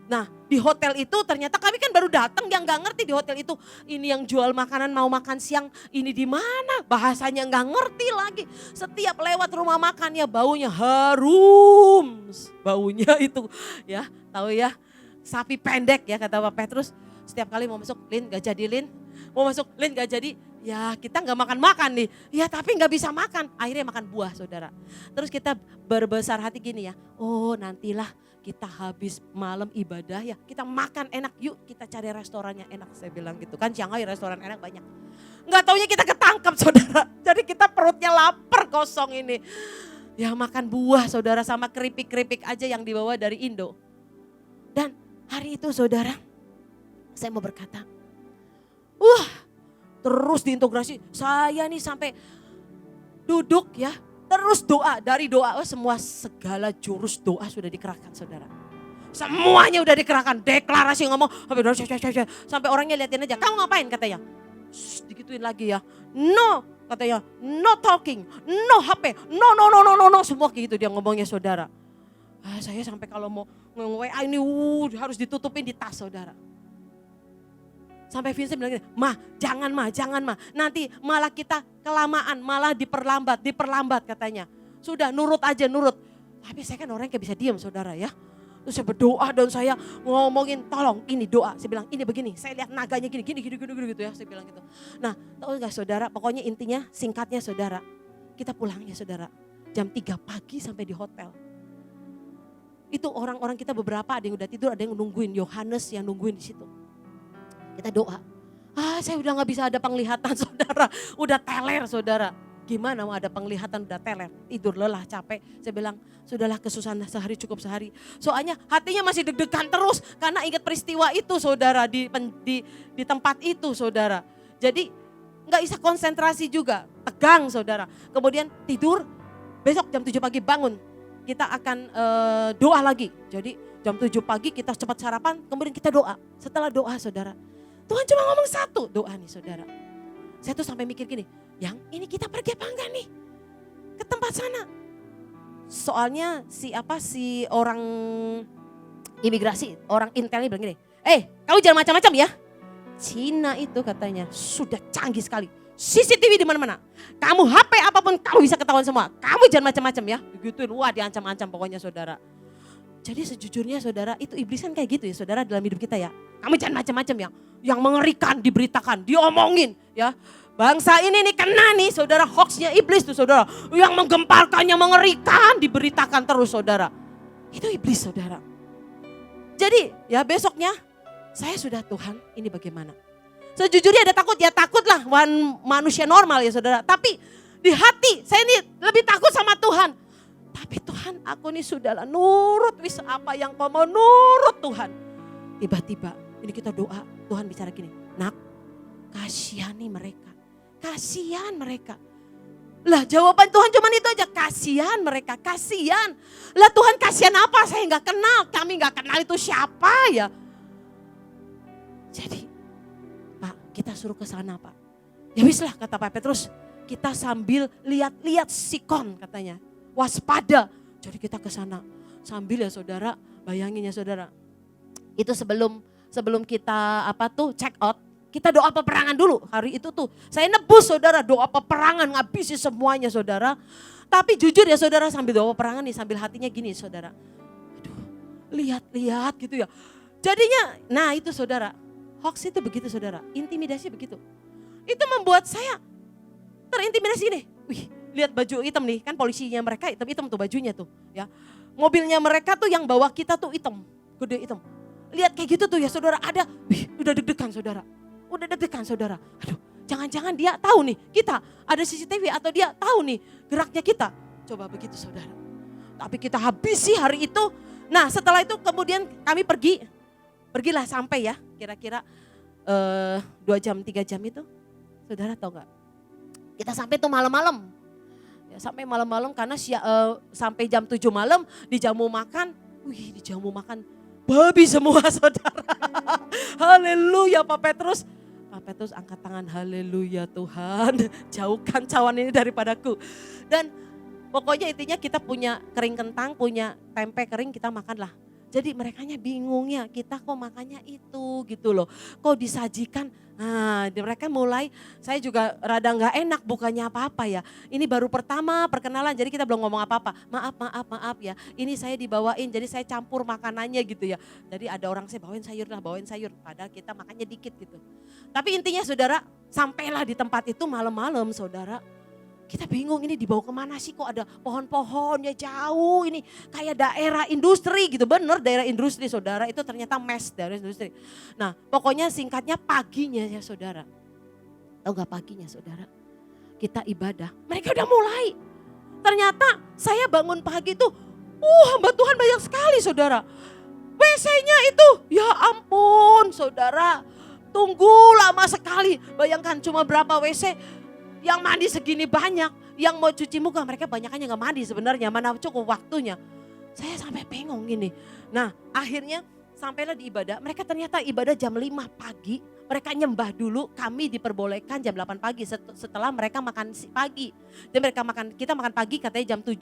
A: Nah di hotel itu ternyata kami kan baru datang yang gak ngerti di hotel itu. Ini yang jual makanan mau makan siang ini di mana? Bahasanya gak ngerti lagi. Setiap lewat rumah makan ya baunya harum. Baunya itu ya tahu ya. Sapi pendek ya kata Pak Petrus. Setiap kali mau masuk, Lin gak jadi Lin. Mau masuk, Lin gak jadi. Ya kita gak makan-makan nih. Ya tapi gak bisa makan. Akhirnya makan buah saudara. Terus kita berbesar hati gini ya. Oh nantilah kita habis malam ibadah ya. Kita makan enak yuk kita cari restorannya enak. Saya bilang gitu kan Shanghai restoran enak banyak. Gak taunya kita ketangkep saudara. Jadi kita perutnya lapar kosong ini. Ya makan buah saudara sama keripik-keripik aja yang dibawa dari Indo. Dan hari itu saudara, saya mau berkata, Terus diintegrasi, saya nih sampai duduk ya, terus doa, dari doa, semua segala jurus doa sudah dikerahkan saudara. Semuanya udah dikerahkan, deklarasi ngomong, sampai orangnya liatin aja, kamu ngapain katanya. Digituin lagi ya, no katanya, no talking, no HP, no, semua kayak gitu dia ngomongnya saudara. Saya sampai kalau mau nge-WA ini harus ditutupin di tas saudara. Sampai Vincent bilang gini, jangan mah, nanti malah kita kelamaan, malah diperlambat katanya. Sudah nurut aja, nurut. Tapi saya kan orang yang bisa diam saudara ya. Terus saya berdoa dan saya ngomongin tolong ini doa. Saya bilang ini begini, saya lihat naganya gini gitu ya, saya bilang gitu. Nah tahu gak saudara, pokoknya intinya singkatnya saudara, kita pulangnya saudara jam 3 pagi sampai di hotel. Itu orang-orang kita beberapa ada yang udah tidur, ada yang nungguin, Yohanes yang nungguin di situ. Kita doa, saya udah gak bisa ada penglihatan saudara, udah teler saudara. Gimana mau ada penglihatan udah teler, tidur lelah capek. Saya bilang sudahlah kesusahan sehari cukup sehari. Soalnya hatinya masih deg-degan terus karena ingat peristiwa itu saudara di tempat itu saudara. Jadi gak bisa konsentrasi juga, tegang saudara. Kemudian tidur, besok jam 7 pagi bangun. Kita akan doa lagi. Jadi jam 7 pagi kita cepat sarapan, kemudian kita doa. Setelah doa saudara, Tuhan cuma ngomong satu doa nih saudara. Saya tuh sampai mikir gini, yang ini kita pergi apa enggak nih ke tempat sana. Soalnya si orang imigrasi, orang intelnya bilang gini, kamu jangan macam-macam ya. Cina itu katanya sudah canggih sekali. CCTV di mana-mana. Kamu HP apapun kamu bisa ketahuan semua. Kamu jangan macam-macam ya. Begituin, wah diancam-ancam pokoknya saudara. Jadi sejujurnya saudara, itu iblis kan kayak gitu ya saudara dalam hidup kita ya. Kamu jangan macam-macam ya. Yang mengerikan diberitakan, diomongin ya. Bangsa ini nih kena nih saudara, hoaxnya iblis tuh saudara. Yang menggemparkannya mengerikan diberitakan terus saudara. Itu iblis saudara. Jadi ya besoknya saya sudah Tuhan ini bagaimana. Sejujurnya ada takut, ya takutlah manusia normal ya saudara. Tapi di hati saya ini lebih takut sama Tuhan. Tapi Tuhan aku ini sudahlah nurut wis apa yang kau mau nurut Tuhan. Tiba-tiba ini kita doa, Tuhan bicara gini, nak kasihani mereka, kasihan mereka. Lah jawaban Tuhan cuma itu aja, kasihan mereka, kasihan. Lah Tuhan kasihan apa, saya gak kenal, kami gak kenal itu siapa ya. Jadi Pak kita suruh ke sana Pak. Ya wis lah kata Pak Petrus, kita sambil lihat-lihat Sikon katanya. Waspada. Jadi kita ke sana sambil ya saudara, bayangin ya saudara. Itu sebelum kita check out, kita doa peperangan dulu hari itu tuh. Saya nebus saudara, doa peperangan ngabisi semuanya saudara. Tapi jujur ya saudara, sambil doa peperangan nih sambil hatinya gini saudara. Aduh, lihat-lihat gitu ya. Jadinya nah itu saudara, hoax itu begitu saudara, intimidasi begitu. Itu membuat saya terintimidasi nih. Wih, lihat baju hitam nih, kan polisinya mereka hitam-hitam tuh bajunya tuh ya. Mobilnya mereka tuh yang bawa kita tuh hitam, gede hitam. Lihat kayak gitu tuh ya saudara, ada, udah deg-degan saudara. Udah deg-degan saudara. Aduh, jangan-jangan dia tahu nih kita ada CCTV atau dia tahu nih geraknya kita. Coba begitu saudara. Tapi kita habisi hari itu. Nah setelah itu kemudian kami pergilah sampai ya kira-kira 2 jam 3 jam itu. Saudara tahu gak? Kita sampai tuh malam-malam. Ya, sampai malam-malam karena sampai jam 7 malam dijamu makan. Wih dijamu makan babi semua saudara. Haleluya Pak Petrus. Pak Petrus angkat tangan, haleluya Tuhan. Jauhkan cawan ini daripadaku. Dan pokoknya intinya kita punya kering kentang, punya tempe kering kita makanlah. Jadi merekanya bingungnya, kita kok makannya itu gitu loh. Kok disajikan, nah mereka mulai, saya juga rada gak enak bukannya apa-apa ya. Ini baru pertama perkenalan jadi kita belum ngomong apa-apa. Maaf ya, ini saya dibawain jadi saya campur makanannya gitu ya. Jadi ada orang saya bawain sayur, padahal kita makannya dikit gitu. Tapi intinya saudara, sampailah di tempat itu malam-malam saudara. Kita bingung ini dibawa kemana sih, kok ada pohon-pohonnya jauh, ini kayak daerah industri gitu, bener daerah industri saudara, itu ternyata mes daerah industri. Nah pokoknya singkatnya paginya ya saudara, tahu gak paginya saudara, kita ibadah, mereka udah mulai. Ternyata saya bangun pagi tuh, hamba Tuhan banyak sekali saudara. WC-nya itu, ya ampun saudara, Tunggu lama sekali. Bayangkan cuma berapa WC. Yang mandi segini banyak. Yang mau cuci muka mereka banyakannya gak mandi sebenarnya. Mana cukup waktunya. Saya sampai bingung gini. Nah akhirnya sampailah di ibadah. Mereka ternyata ibadah jam 5 pagi. Mereka nyembah dulu, kami diperbolehkan jam 8 pagi setelah mereka makan pagi. Dan kita makan pagi katanya jam 7,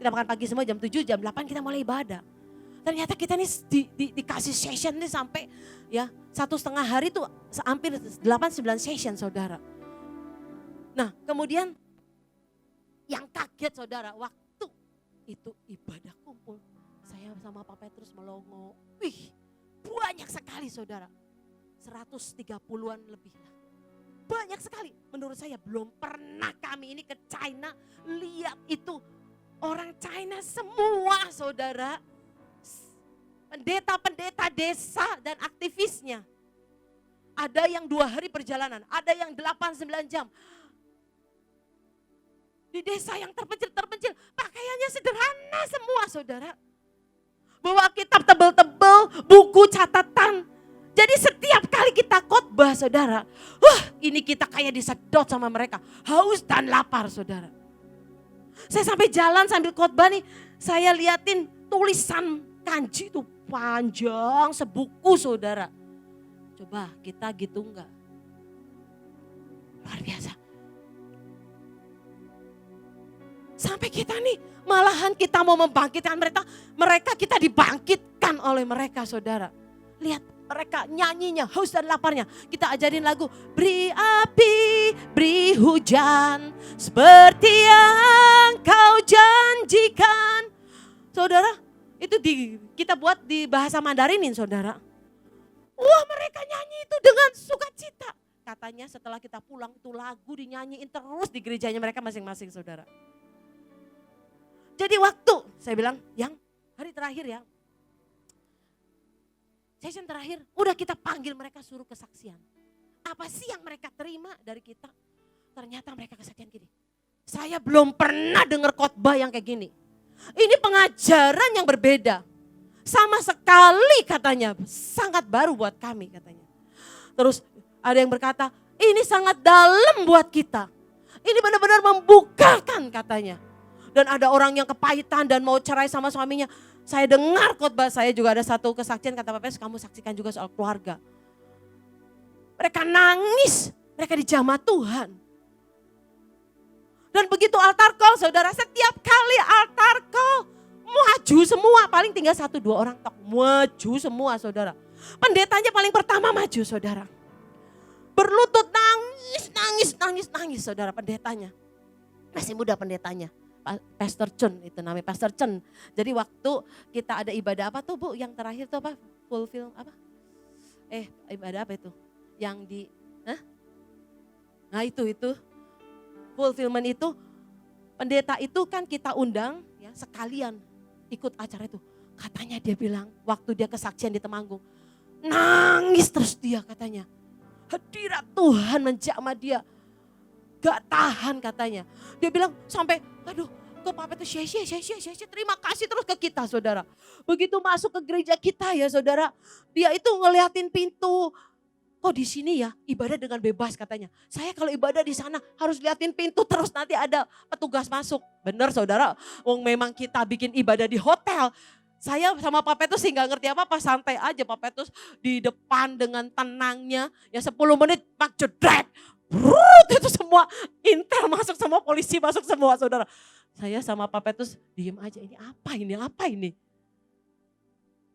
A: kita makan pagi semua jam 7, jam 8 kita mulai ibadah. Ternyata kita nih dikasih session nih sampai ya 1,5 hari tuh hampir 8-9 session saudara. Nah kemudian yang kaget saudara, waktu itu ibadah kumpul. Saya sama Pak Petrus melongo, wih banyak sekali saudara. 130-an lebih lah. Banyak sekali. Menurut saya belum pernah kami ini ke China lihat itu orang China semua saudara. Pendeta-pendeta desa dan aktivisnya. Ada yang 2 hari perjalanan, ada yang 8-9 jam. Di desa yang terpencil, pakaiannya sederhana semua saudara. Bawa kitab tebel-tebel, buku catatan. Jadi setiap kali kita khotbah saudara, ini kita kayak disedot sama mereka. Haus dan lapar saudara. Saya sampai jalan sambil khotbah nih, saya liatin tulisan kanji itu panjang sebuku saudara. Coba kita gitu enggak? Luar biasa. Sampai kita nih, malahan kita mau membangkitkan mereka kita dibangkitkan oleh mereka saudara. Lihat. Mereka nyanyinya, haus dan laparnya. Kita ajarin lagu, beri api, beri hujan, seperti yang kau janjikan. Saudara, itu kita buat di bahasa Mandarinin saudara. Wah mereka nyanyi itu dengan sukacita. Katanya setelah kita pulang itu lagu dinyanyiin terus di gerejanya mereka masing-masing saudara. Jadi waktu, saya bilang, yang hari terakhir ya. Session terakhir, udah kita panggil mereka suruh kesaksian. Apa sih yang mereka terima dari kita? Ternyata mereka kesaksian gini. Saya belum pernah dengar khotbah yang kayak gini. Ini pengajaran yang berbeda. Sama sekali katanya, sangat baru buat kami katanya. Terus ada yang berkata, ini sangat dalam buat kita. Ini benar-benar membukakan katanya. Dan ada orang yang kepahitan dan mau cerai sama suaminya. Saya dengar khotbah, saya juga ada satu kesaksian kata Pak Pes, kamu saksikan juga soal keluarga. Mereka nangis, mereka dijamah Tuhan. Dan begitu altar call saudara, setiap kali altar call maju semua, paling tinggal 1-2 orang tok maju semua saudara. Pendetanya paling pertama maju saudara. Berlutut nangis saudara pendetanya. Masih muda pendetanya. Pastor Chen itu namanya Pastor Chen. Jadi waktu kita ada ibadah apa tuh Bu yang terakhir tuh apa? Full film apa? Ibadah apa itu? Yang di Nah itu fulfillment itu pendeta itu kan kita undang ya sekalian ikut acara itu. Katanya dia bilang waktu dia kesaksian di Temanggung nangis terus dia katanya. Hadirat Tuhan menjamah dia. Gak tahan katanya. Dia bilang sampai aduh ke Papa itu Syeshe, terima kasih terus ke kita saudara. Begitu masuk ke gereja kita ya saudara. Dia itu ngeliatin pintu. Kok di sini ya ibadah dengan bebas katanya. Saya kalau ibadah di sana harus liatin pintu terus nanti ada petugas masuk. Benar saudara, memang kita bikin ibadah di hotel. Saya sama Pak Petrus sih gak ngerti apa-apa, santai aja Pak Petrus di depan dengan tenangnya. Ya 10 menit pak jedret. Itu semua intel masuk, semua polisi masuk semua saudara. Saya sama Pak Petrus diem aja, ini apa ini.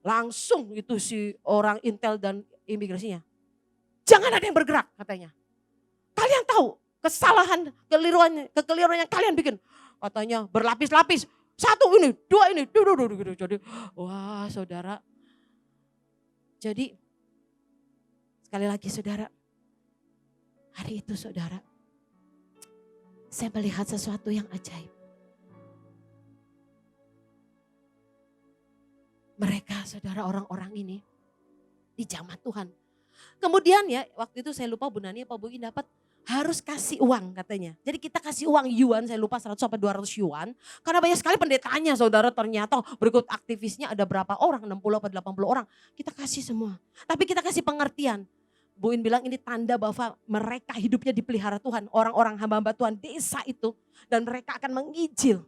A: Langsung itu si orang intel dan imigrasinya. Jangan ada yang bergerak katanya. Kalian tahu kesalahan, kekeliruan yang kalian bikin. Katanya berlapis-lapis. 1 ini, 2 ini. Jadi wah saudara. Jadi sekali lagi saudara. Hari itu saudara, saya melihat sesuatu yang ajaib. Mereka saudara orang-orang ini dijamah Tuhan. Kemudian ya waktu itu saya lupa Bu Nani apa Bu In dapat harus kasih uang katanya. Jadi kita kasih uang yuan, saya lupa 100 sampai 200 yuan. Karena banyak sekali pendetanya saudara, ternyata berikut aktivisnya ada berapa orang, 60 atau 80 orang. Kita kasih semua. Tapi kita kasih pengertian. Bu In bilang ini tanda bahwa mereka hidupnya dipelihara Tuhan. Orang-orang hamba-hamba Tuhan desa itu. Dan mereka akan menginjil.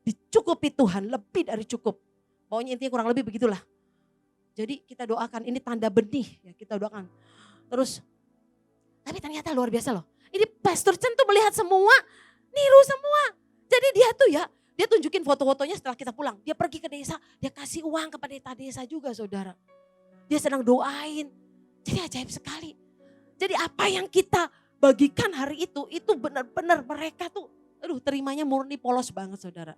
A: Dicukupi Tuhan, lebih dari cukup. Pokoknya intinya kurang lebih begitulah. Jadi kita doakan, ini tanda benih ya kita doakan. Terus, tapi ternyata luar biasa loh. Ini Pastor Chen tuh melihat semua, niru semua. Jadi dia tuh ya, dia tunjukin foto-fotonya setelah kita pulang. Dia pergi ke desa, dia kasih uang ke pendeta desa juga saudara. Dia sedang doain. Jadi ajaib sekali. Jadi apa yang kita bagikan hari itu benar-benar mereka tuh, terimanya murni polos banget saudara.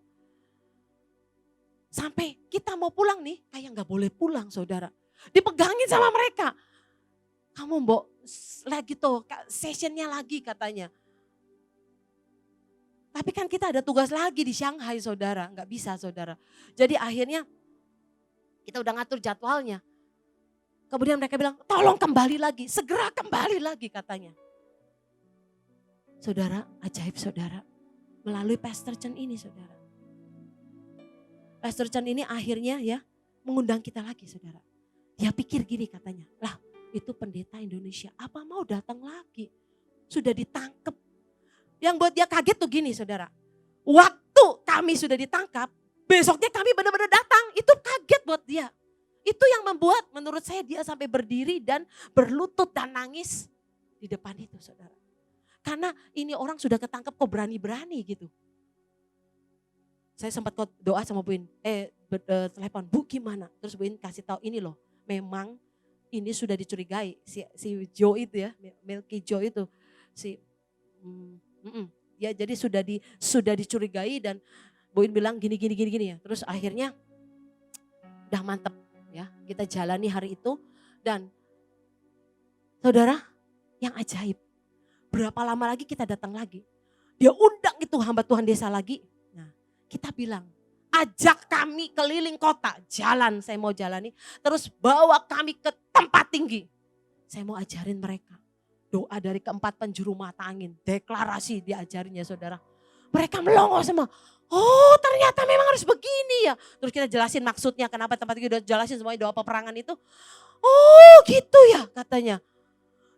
A: Sampai kita mau pulang nih, kayak gak boleh pulang saudara. Dipegangin sama mereka. Kamu mbok lagi tuh, sessionnya lagi katanya. Tapi kan kita ada tugas lagi di Shanghai saudara, gak bisa saudara. Jadi akhirnya kita udah ngatur jadwalnya. Kemudian mereka bilang, tolong kembali lagi, segera kembali lagi katanya. Saudara, ajaib saudara. Melalui Pastor Chen ini saudara. Pastor Chen ini akhirnya ya mengundang kita lagi saudara. Dia pikir gini katanya, lah itu pendeta Indonesia, apa mau datang lagi? Sudah ditangkap. Yang buat dia kaget tuh gini saudara. Waktu kami sudah ditangkap, besoknya kami benar-benar datang, itu kaget buat dia. Itu yang membuat menurut saya dia sampai berdiri dan berlutut dan nangis di depan itu saudara. Karena ini orang sudah ketangkep kok berani-berani gitu. Saya sempat doa sama Bu In, telepon, Bu gimana? Terus Bu In kasih tahu ini loh, memang ini sudah dicurigai. Si Joe itu ya, Melky Joe itu. Ya jadi sudah dicurigai dan Bu In bilang gini ya. Terus akhirnya udah mantep. Ya, kita jalani hari itu dan saudara yang ajaib. Berapa lama lagi kita datang lagi. Dia undang itu hamba Tuhan desa lagi. Nah, kita bilang, ajak kami keliling kota, jalan saya mau jalani. Terus bawa kami ke tempat tinggi. Saya mau ajarin mereka. Doa dari keempat penjuru mata angin, deklarasi diajarinnya saudara. Mereka melongo semua. Oh ternyata memang harus begini ya. Terus kita jelasin maksudnya kenapa tempat itu udah jelasin semuanya doa peperangan itu. Oh gitu ya katanya.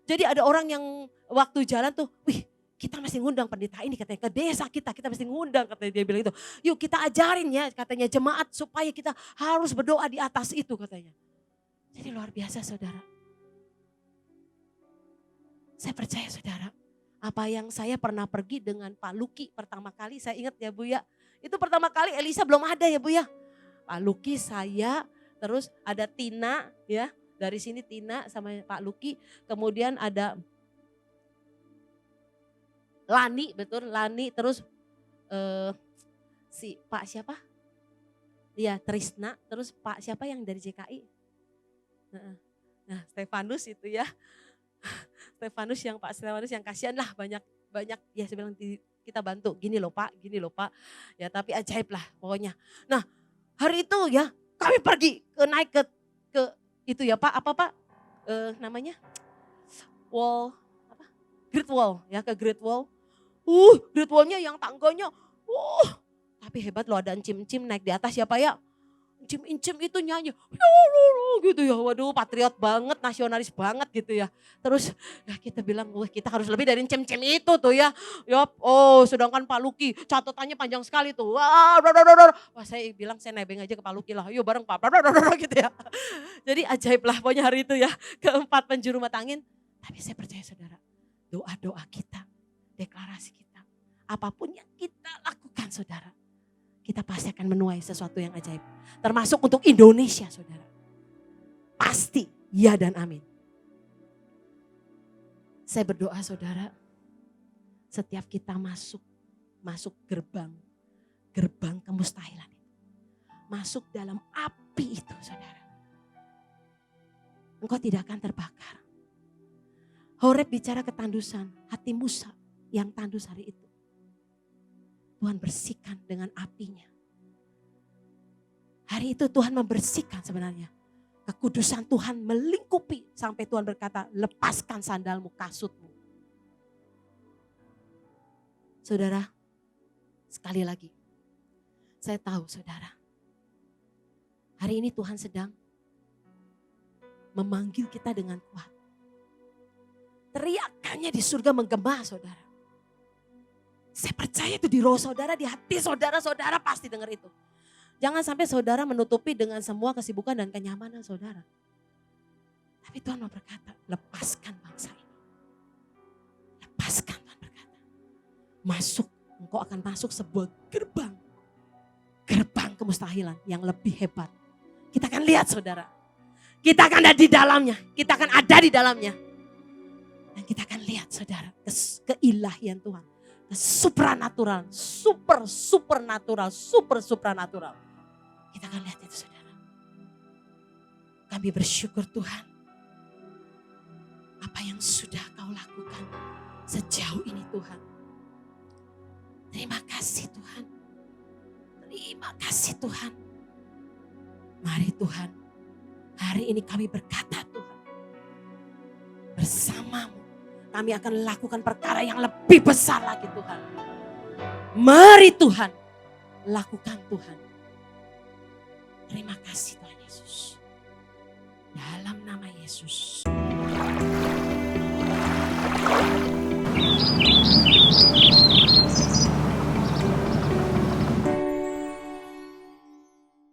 A: Jadi ada orang yang waktu jalan tuh, wih kita mesti ngundang pendeta ini katanya ke desa kita mesti ngundang katanya dia bilang itu. Yuk kita ajarin ya katanya jemaat supaya kita harus berdoa di atas itu katanya. Jadi luar biasa saudara. Saya percaya saudara. Apa yang saya pernah pergi dengan Pak Luki pertama kali, saya ingat ya Bu ya. Itu pertama kali Elisa belum ada ya Bu ya. Pak Luki, saya, terus ada Tina ya. Dari sini Tina sama Pak Luki. Kemudian ada Lani, betul Lani. Terus si Pak siapa? Iya Trisna. Terus Pak siapa yang dari JKI? Nah Stefanus itu ya. Stefanus yang kasihan lah banyak ya saya bilang kita bantu gini loh Pak ya tapi ajaib lah pokoknya. Nah hari itu ya kami pergi naik ke itu ya Pak apa Pak namanya wall apa Great Wall ya ke Great Wall. Great Wallnya yang tangganya tapi hebat loh ada encim-encim naik di atas ya Pak ya. Encim itu nyanyi, gitu ya, waduh patriot banget, nasionalis banget gitu ya. Terus ya kita bilang, wah kita harus lebih dari encim itu tuh ya. Sedangkan Pak Luki catatannya panjang sekali tuh. Wah saya bilang saya nebeng aja ke Pak Luki lah, yuk bareng Pak, gitu ya. Jadi ajaib lah pokoknya hari itu ya, keempat penjuru mata angin. Tapi saya percaya saudara, doa-doa kita, deklarasi kita, apapun yang kita lakukan saudara. Kita pasti akan menuai sesuatu yang ajaib. Termasuk untuk Indonesia saudara. Pasti ya dan amin. Saya berdoa saudara. Setiap kita masuk gerbang kemustahilan itu. Masuk dalam api itu saudara. Engkau tidak akan terbakar. Horeb bicara ketandusan, hati Musa yang tandus hari itu. Tuhan bersihkan dengan apinya. Hari itu Tuhan membersihkan sebenarnya. Kekudusan Tuhan melingkupi sampai Tuhan berkata, lepaskan sandalmu, kasutmu. Saudara, sekali lagi. Saya tahu saudara. Hari ini Tuhan sedang memanggil kita dengan kuat. Teriakannya di surga menggema saudara. Saya percaya itu di roh saudara, di hati saudara, saudara pasti dengar itu. Jangan sampai saudara menutupi dengan semua kesibukan dan kenyamanan saudara. Tapi Tuhan mau berkata, lepaskan bangsa ini. Lepaskan, Tuhan berkata. Masuk, engkau akan masuk sebuah gerbang. Gerbang kemustahilan yang lebih hebat. Kita akan lihat saudara. Kita akan ada di dalamnya. Kita akan ada di dalamnya. Dan kita akan lihat saudara, keilahian Tuhan. Supranatural, supernatural, supranatural. Kita akan lihat itu saudara. Kami bersyukur Tuhan. Apa yang sudah kau lakukan sejauh ini Tuhan. Terima kasih Tuhan. Terima kasih Tuhan. Mari Tuhan, hari ini kami berkata Tuhan. Bersamamu kami akan lakukan perkara yang lebih besar lagi Tuhan. Mari Tuhan, lakukan Tuhan. Terima kasih Tuhan Yesus. Dalam nama Yesus.